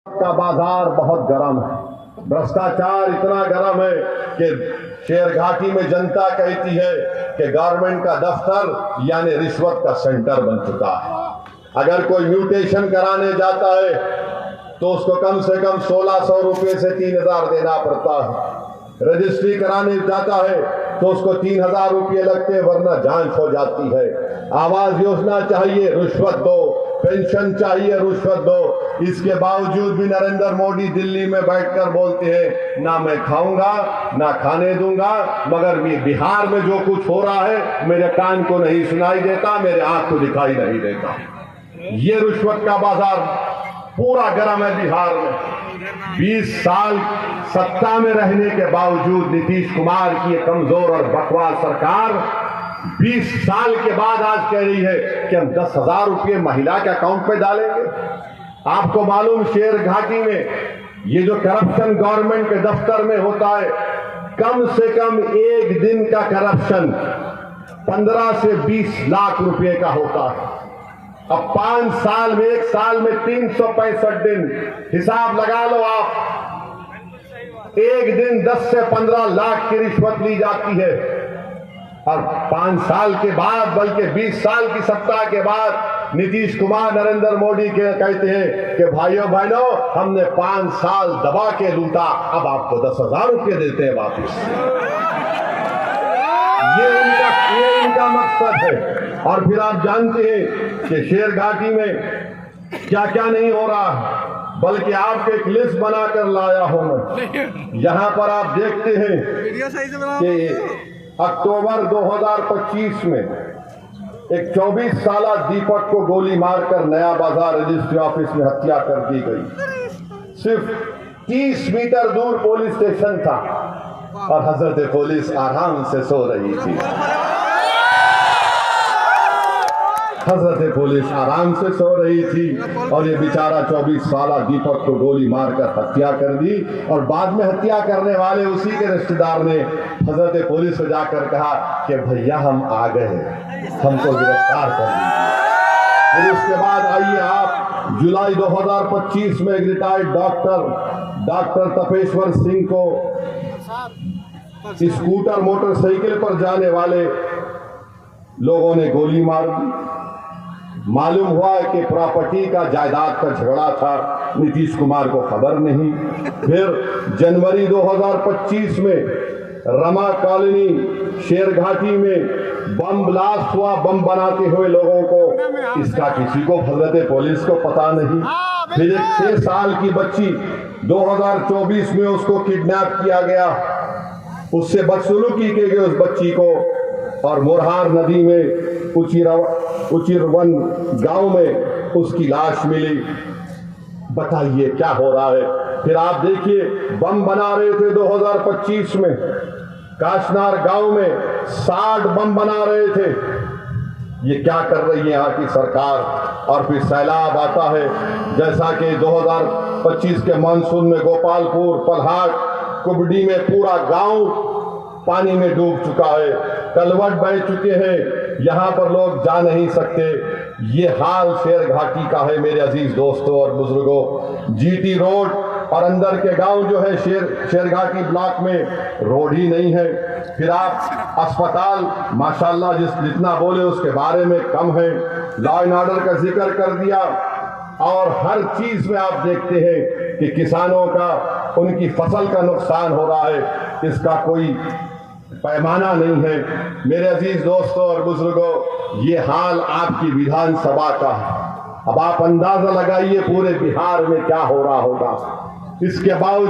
का बाजार बहुत गर्म है। भ्रष्टाचार इतना गर्म है कि शेरघाटी में जनता कहती है कि गवर्नमेंट का दफ्तर यानी रिश्वत का सेंटर बन चुका है। अगर कोई म्यूटेशन कराने जाता है तो उसको कम से कम 1600 रुपये से 3000 देना पड़ता है। रजिस्ट्री कराने जाता है तो उसको 3000 रुपये लगते हैं, वरना जांच हो जाती है। आवास योजना चाहिए, रिश्वत दो। पेंशन चाहिए, रिश्वत दो। इसके बावजूद भी नरेंद्र मोदी दिल्ली में बैठकर बोलते हैं ना मैं खाऊंगा ना खाने दूंगा, मगर बिहार में जो कुछ हो रहा है मेरे कान को नहीं सुनाई देता, मेरे आंख को दिखाई नहीं देता। ये रिश्वत का बाजार पूरा गर्म है बिहार में। 20 साल सत्ता में रहने के बावजूद नीतीश कुमार की कमजोर और बकवास सरकार 20 साल के बाद आज कह रही है कि हम 10,000 रुपये महिला के अकाउंट पे डालेंगे। आपको मालूम शेरघाटी में ये जो करप्शन गवर्नमेंट के दफ्तर में होता है, कम से कम एक दिन का करप्शन 15 से 20 लाख रुपए का होता है। अब 5 साल में, एक साल में 365 दिन, हिसाब लगा लो आप। एक दिन 10 से 15 लाख की रिश्वत ली जाती है। और 5 साल के बाद, बल्कि 20 साल की सत्ता के बाद नीतीश कुमार नरेंद्र मोदी के कहते हैं कि भाइयों बहनों हमने 5 साल दबा के लूटा, अब आपको 10,000 रुपये देते हैं वापिस। ये इनका मकसद है। और फिर आप जानते हैं कि शेरघाटी में क्या क्या नहीं हो रहा है, बल्कि आपको एक लिस्ट बनाकर लाया हूं मैं। यहां पर आप देखते हैं कि अक्टूबर 2025 में एक 24 साला दीपक को गोली मारकर नया बाजार रजिस्ट्री ऑफिस में हत्या कर दी गई। सिर्फ 30 मीटर दूर पुलिस स्टेशन था और हजरत पुलिस आराम से सो रही थी। हजरत पुलिस आराम से सो रही थी और ये बेचारा 24 साला दीपक को गोली मारकर हत्या कर दी। और बाद में हत्या करने वाले उसी के रिश्तेदार ने हजरत पुलिस को जाकर कहा कि भैया हम आ गए, हमको गिरफ्तार कर दिया। फिर उसके बाद आइए आप, जुलाई 2025 में एक रिटायर्ड डॉक्टर तपेश्वर सिंह को स्कूटर मोटरसाइकिल पर जाने वाले लोगों ने गोली मार दी। मालूम हुआ कि प्रॉपर्टी का, जायदाद का झगड़ा था, नीतीश कुमार को खबर नहीं। फिर जनवरी 2025 में रमा कॉलोनी शेरघाटी में बम ब्लास्ट हुआ, बम बनाते हुए लोगों को, इसका किसी को, हजरत पुलिस को पता नहीं। फिर एक 6 साल की बच्ची 2024 में उसको किडनैप किया गया, उससे बदसलूकी की गई उस बच्ची को, और मोरहार नदी में उचिरवन गांव में उसकी लाश मिली। बताइए क्या हो रहा है। फिर आप देखिए, बम बना रहे थे 2025 में काशनार गांव में, 60 बम बना रहे थे। ये क्या कर रही है यहाँ की सरकार। और फिर सैलाब आता है, जैसा कि 2025 के मानसून में गोपालपुर, पल्हाट, कुबड़ी में पूरा गांव पानी में डूब चुका है, कलवट बह चुके हैं, यहाँ पर लोग जा नहीं सकते। ये हाल शेरघाटी का है मेरे अजीज दोस्तों और बुजुर्गों। जीटी रोड और अंदर के गांव जो है शेरघाटी ब्लॉक में रोड ही नहीं है। फिर आप अस्पताल माशाल्लाह जितना बोले उसके बारे में कम है। लॉ एंड ऑर्डर का जिक्र कर दिया, और हर चीज में आप देखते हैं कि किसानों का, उनकी फसल का नुकसान हो रहा है, इसका कोई पैमाना नहीं है। मेरे अजीज दोस्तों और बुजुर्गों, ये हाल आपकी विधानसभा का है। अब आप अंदाजा लगाइए पूरे बिहार में क्या हो रहा होगा। इसके बावजूद